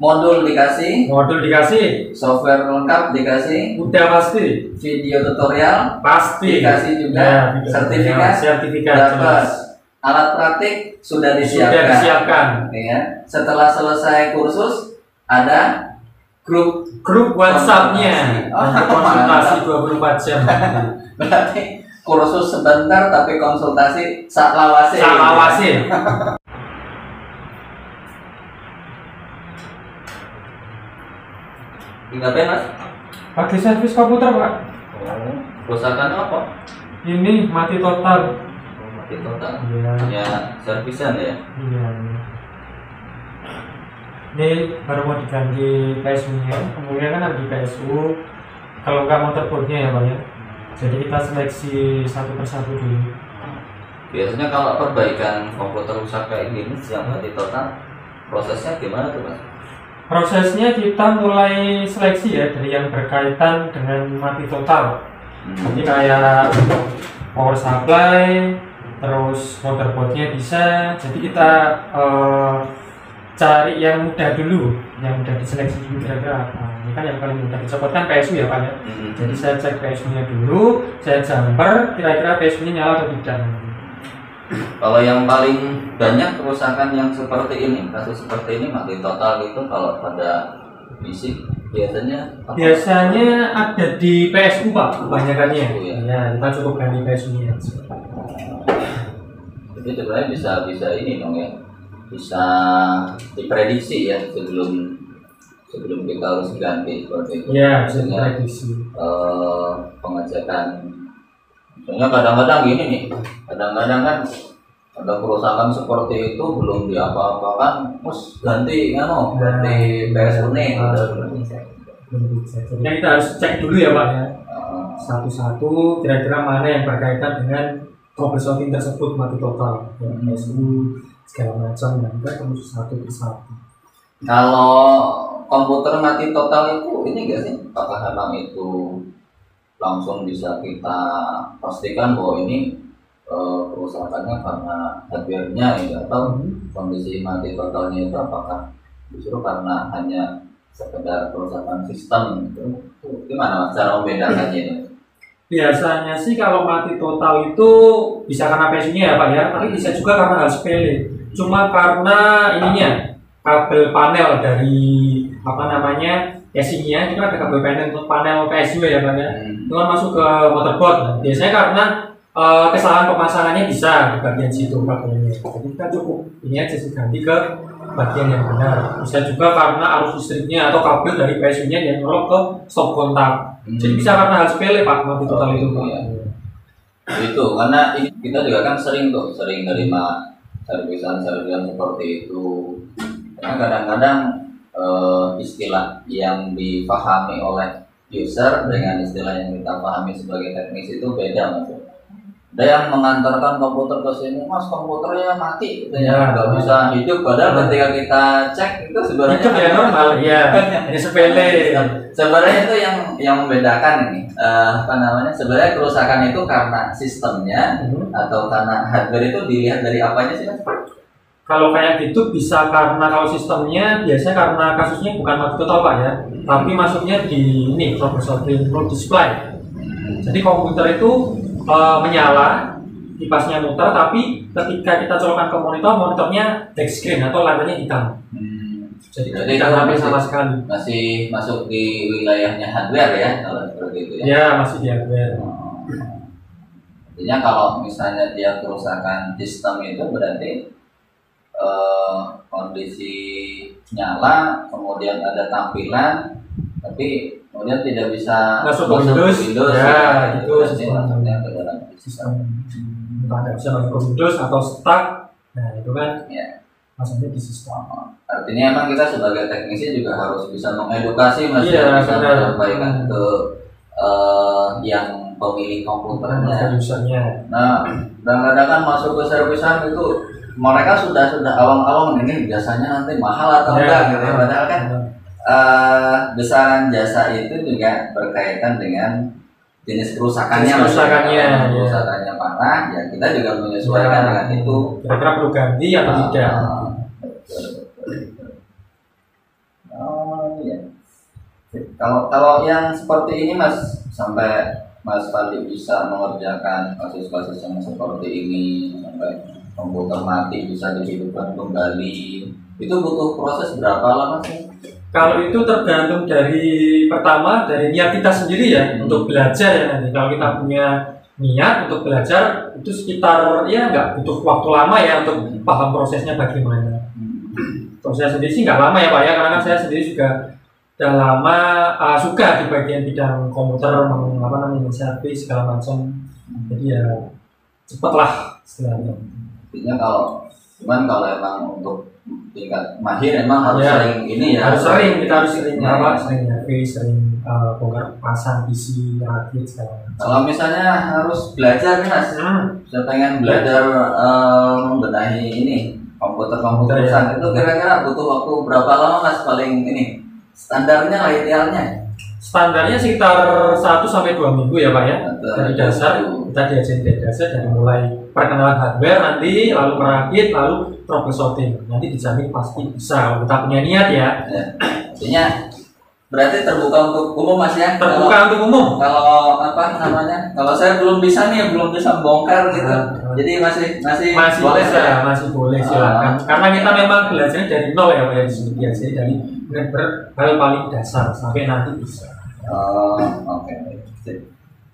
Modul dikasih, software lengkap dikasih, udah pasti, video tutorial pasti dikasih juga, sertifikat dapat, alat praktik sudah disiapkan. Oke, ya. Setelah selesai kursus ada grup WhatsApp-nya untuk konsultasi 24 jam. Berarti kursus sebentar tapi konsultasi saklawase. Ngapain Mas? Lagi servis komputer Pak. Kerusakannya apa? Ini mati total. Mati total? Iya. Ya, servisan ya? Iya. Ini baru mau diganti PSU-nya. Kemudian kan ada di PSU. Kalau nggak motherboardnya ya Pak ya. Jadi kita seleksi satu persatu dulu. Biasanya kalau perbaikan komputer rusak kayak gini yang mati total, prosesnya gimana tuh Mas? Prosesnya kita mulai seleksi ya dari yang berkaitan dengan mati total. Jadi kayak power supply, terus motherboardnya bisa. Jadi kita cari yang mudah dulu, yang mudah diseleksi dulu kira-kira apa. Ini kan yang paling mudah dicopot kan PSU ya Pak ya. Jadi saya cek PSU-nya dulu, saya jumper kira-kira PSU-nya nyala atau tidak. Kalau yang paling banyak kerusakan yang seperti ini, kasus seperti ini mati total itu kalau pada PC biasanya apa? Biasanya ada di PSU Pak kebanyakannya. Ya, kita cukup ganti PSU-nya. Jadi sebenarnya bisa ini dong ya, bisa diprediksi ya sebelum kita harus ganti seperti itu. Ya, bisa diprediksi. Pengecekan. Soalnya kadang-kadang gini nih, kadang-kadang kan ada kerusakan seperti itu belum diapa-apakan, terus ganti PSU nih. Jadi kita harus cek dulu ya Pak ya, satu-satu kira-kira mana yang berkaitan dengan troubleshooting tersebut mati total, PSU segala macam, dan kita harus satu persatu. Kalau komputer mati total itu ini enggak sih? Apakah memang itu langsung bisa kita pastikan bahwa ini kerusakannya karena hardware-nya ya, atau kondisi mati totalnya itu apakah justru karena hanya sekedar kerusakan sistem itu? Gimana Mas cara membedakannya itu? Biasanya sih kalau mati total itu bisa karena PSU-nya ya Pak ya, tapi bisa juga karena hal sepele. Cuma karena ininya kabel panel dari casing-nya itu kan ada kabel panel PSU ya Pak ya. Itu kan masuk ke motherboard. Biasanya karena kesalahan pemasangannya bisa di bagian situ kabelnya. Jadi kita cukup ini aja sih ganti ke bagian yang benar. Bisa juga karena arus listriknya atau kabel dari PSU-nya yang nyolok ke stop kontak. Jadi bisa karena hal sepele Pak mati total itu Pak. Ya. Itu karena kita juga kan sering nerima servisan seperti itu. Karena kadang-kadang istilah yang dipahami oleh user dengan istilah yang kita pahami sebagai teknis itu beda Mas. Ada yang mengantarkan komputer ke sini, Mas komputernya mati, nggak bisa hidup. Padahal ketika kita cek itu sebenarnya hidup ya normal, ya hanya sepele. Sebenarnya itu yang membedakan ini, sebenarnya kerusakan itu karena sistemnya atau karena hardware itu dilihat dari apanya sih Mas? Kalau kayak gitu bisa karena kalau sistemnya biasanya karena kasusnya bukan mati total Pak ya, tapi masuknya di ini troubleshooting no display. Jadi komputer itu menyala, kipasnya muter, tapi ketika kita colokkan ke monitornya black screen atau layarnya hitam. Jadi tidak sampai sama sekali. Masih masuk di wilayahnya hardware ya kalau seperti itu ya? Ya masih di hardware. Artinya kalau misalnya dia kerusakan sistem itu berarti kondisi nyala, kemudian ada tampilan, tapi kemudian tidak bisa masuk ke Windows ya, itu maksudnya ke dalam sistem. Tidak bisa masuk ke Windows atau stuck, nah itu kan ya maksudnya di sistem. Artinya emang kita sebagai teknisi juga harus bisa mengedukasi Mas, bisa menyampaikan ke yang pemilik komputernya. Nah, kadang-kadang kan masuk ke servisan itu mereka sudah awang-awang ini biasanya nanti mahal atau enggak gitu ya. Padahal kan besaran jasa itu juga berkaitan dengan jenis kerusakannya. Kerusakannya parah ya kita juga menyesuaikan dengan itu. Kira-kira perlu ganti atau tidak. Kalau kalau yang seperti ini Mas, sampai Mas Fadli bisa mengerjakan kasus-kasus yang seperti ini sampai komputer mati bisa dihidupkan kembali, itu butuh proses berapa lama sih? Kalau itu tergantung dari pertama dari niat kita sendiri ya untuk belajar ya nanti. Kalau kita punya niat untuk belajar itu sekitar ya nggak butuh waktu lama ya untuk paham prosesnya bagaimana. Kalau saya sendiri sih nggak lama ya Pak ya, karena kan saya sendiri juga udah lama suka di bagian bidang komputer, servis segala macam. Jadi ya cepet lah istilahnya. Intinya kalau emang untuk tingkat mahir emang harus ya, sering ini ya. Harus sering, kita harus sering sering bongkar pasang PC, rakit segala macam. Kalau misalnya harus belajar nih Mas, saya pengen belajar membenahi ini komputer-komputeran itu kira-kira butuh waktu berapa lama Mas paling ini? Standarnya lah idealnya. Standarnya sekitar 1 sampai 2 minggu ya Pak ya. Dari dasar kita diajarin dari dasar dari mulai perkenalan hardware nanti lalu merakit lalu troubleshooting. Nanti dijamin pasti bisa kalau kita punya niat ya. Artinya berarti terbuka untuk umum Mas ya. Terbuka untuk umum. Kalau apa namanya? Kalau saya belum bisa nih, belum bisa bongkar gitu. Jadi masih boleh bisa, masih boleh silakan. Karena kita memang belajarnya dari nol ya Pak ya, jadi dari hal paling dasar sampai nanti bisa. Oke.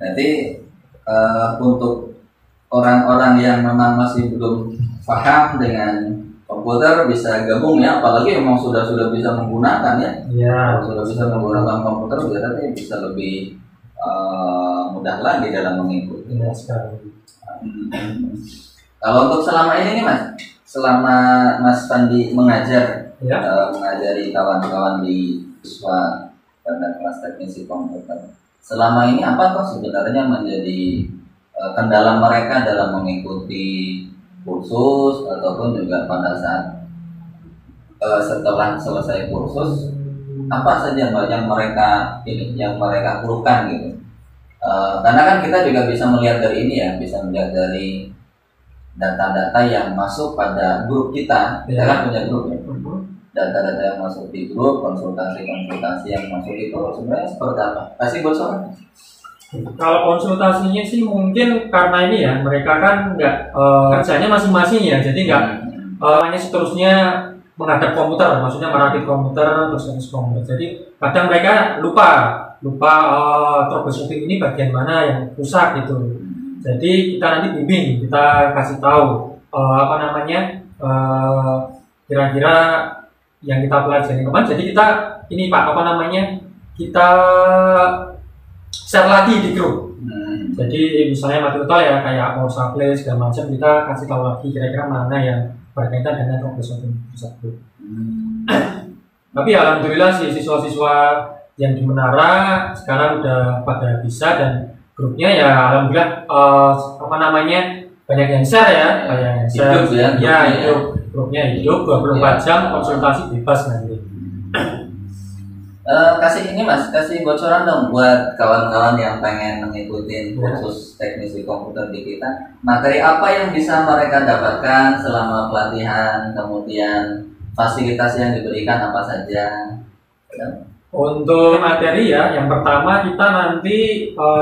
Nanti untuk orang-orang yang memang masih belum paham dengan komputer bisa gabung ya, apalagi memang sudah bisa menggunakan ya. Kalau sudah bisa menggunakan komputer berarti bisa lebih mudah lagi dalam mengikuti. Ya, sekali. Kalau untuk selama ini nih Mas, selama Mas Fandi mengajar, mengajari kawan-kawan di siswa pada kelas teknisi komputer, selama ini apa toh sebenarnya menjadi kendala mereka dalam mengikuti kursus ataupun juga pada saat setelah selesai kursus apa saja yang mereka keluhkan gitu? Karena kan kita juga bisa melihat dari ini ya, bisa melihat dari data-data yang masuk pada grup kita kan punya grup ya. Data-data yang masuk di grup, konsultasi yang masuk itu sebenarnya seperti apa? Kasih bocoran. Kalau konsultasinya sih mungkin karena ini ya, mereka kan nggak kerjanya masing-masing ya, jadi nggak hanya seterusnya menghadap komputer, maksudnya merakit komputer terus komputer. Jadi kadang mereka lupa troubleshooting ini bagian mana yang rusak gitu. Jadi kita nanti bimbing, kita kasih tahu kira-kira yang kita pelajari kemarin. Jadi kita ini Pak kita share lagi di grup. Jadi misalnya mati total ya kayak power supply segala macam, kita kasih tahu lagi kira-kira mana yang berkaitan dengan troubleshooting tersebut. Tapi alhamdulillah siswa-siswa yang di Menara sekarang udah pada bisa, dan grupnya ya alhamdulillah banyak yang share ya, grupnya hidup 24 jam, konsultasi bebas nanti. Kasih ini Mas, kasih bocoran dong buat kawan-kawan yang pengen mengikuti kursus teknisi komputer di kita. Materi apa yang bisa mereka dapatkan selama pelatihan, kemudian fasilitas yang diberikan apa saja? Untuk materi ya, yang pertama kita nanti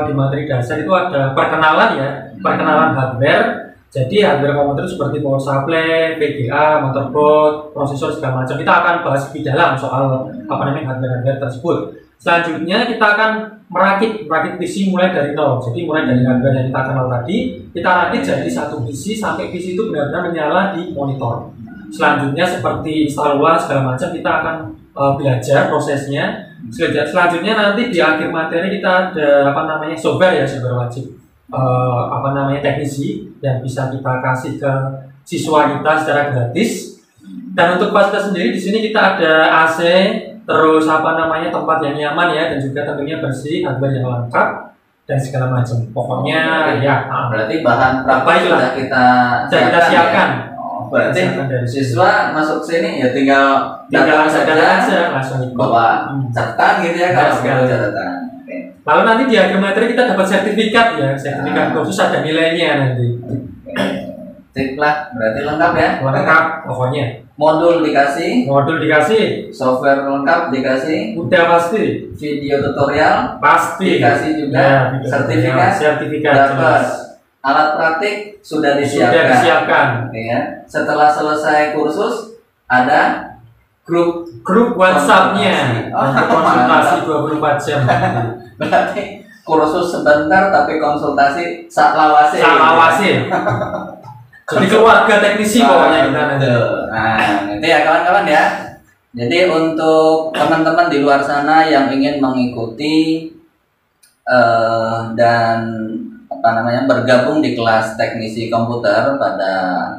di materi dasar itu ada perkenalan ya, perkenalan hardware. Jadi hardware komputer seperti power supply, VGA, motherboard, prosesor segala macam. Kita akan bahas lebih dalam soal hardware tersebut. Selanjutnya kita akan merakit PC mulai dari nol. Jadi mulai dari hardware yang kita kenal tadi, kita rakit jadi satu PC sampai PC itu benar-benar menyala di monitor. Selanjutnya seperti install ulang segala macam, kita akan belajar prosesnya. Selanjutnya nanti di akhir materi kita ada software wajib. Teknisi yang bisa kita kasih ke siswa kita secara gratis. Dan untuk fasilitas sendiri di sini kita ada AC, terus tempat yang nyaman ya, dan juga tentunya bersih, hardware yang lengkap dan segala macam. Pokoknya berarti bahan praktek sudah kita siapkan. Berarti siswa masuk sini ya tinggal saja langsung bawa catatan gitu ya, kalau catatan. Lalu nanti di akhir materi kita dapat sertifikat ya, sertifikat khusus ada nilainya nanti. Sip lah, berarti lengkap ya. Lengkap pokoknya. Modul dikasih, software lengkap dikasih, udah pasti. video tutorial Pasti. dikasih juga, sertifikat dapat. Alat praktik sudah disiapkan. Oke ya. Setelah selesai kursus ada grup WhatsApp-nya. Konsultasi 24 jam. Berarti kursus sebentar tapi konsultasi saklawase. Jadi keluarga teknisi pokoknya kita nanti. Nah, itu ya kawan-kawan ya. Jadi untuk teman-teman di luar sana yang ingin mengikuti dan bergabung di kelas teknisi komputer pada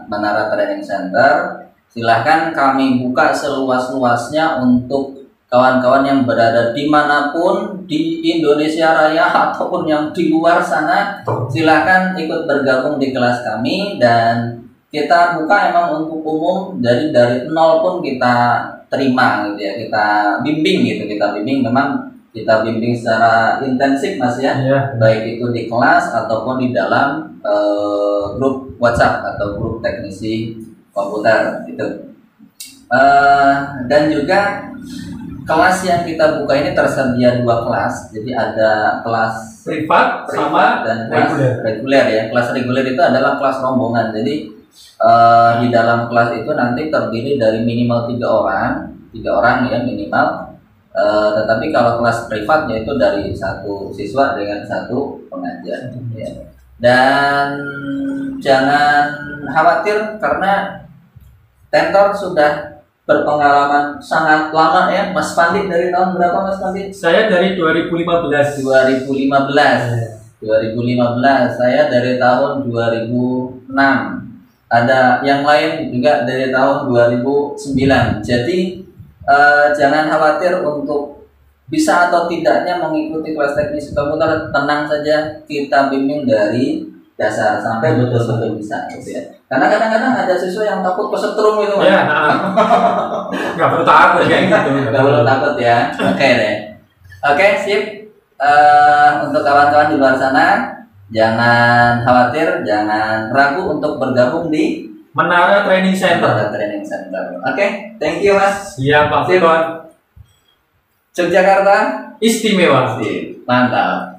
Menara Training Center, silahkan kami buka seluas-luasnya untuk kawan-kawan yang berada dimanapun di Indonesia Raya ataupun yang di luar sana, silahkan ikut bergabung di kelas kami. Dan kita buka emang untuk umum, dari nol pun kita terima gitu ya, kita bimbing memang kita bimbing secara intensif Mas ya, baik itu di kelas ataupun di dalam grup WhatsApp atau grup teknisi komputer gitu. Dan juga kelas yang kita buka ini tersedia 2 kelas, jadi ada kelas privat sama dan kelas reguler ya. Kelas reguler itu adalah kelas rombongan, jadi di dalam kelas itu nanti terdiri dari minimal 3 orang ya minimal. Tetapi kalau kelas privatnya itu dari 1 siswa dengan 1 pengajar ya. Dan jangan khawatir karena Tentor sudah berpengalaman sangat lama ya. Mas Pandi dari tahun berapa Mas Pandi? Saya dari 2015. 2015. Saya dari tahun 2006. Ada yang lain juga dari tahun 2009. Jadi jangan khawatir untuk bisa atau tidaknya mengikuti kelas teknis komputer. Tenang saja, kita bimbing dari dasar sampai betul-betul bisa gitu ya. Karena kadang-kadang ada siswa yang takut kesetrum gitu. Ya, nggak perlu takut kayak gitu. Nggak perlu takut ya. Oke deh. Oke, sip. Untuk kawan-kawan di luar sana, jangan khawatir, jangan ragu untuk bergabung di Menara Training Center. Oke, thank you Mas. Iya Pak Futon. Yogyakarta istimewa. Mantap.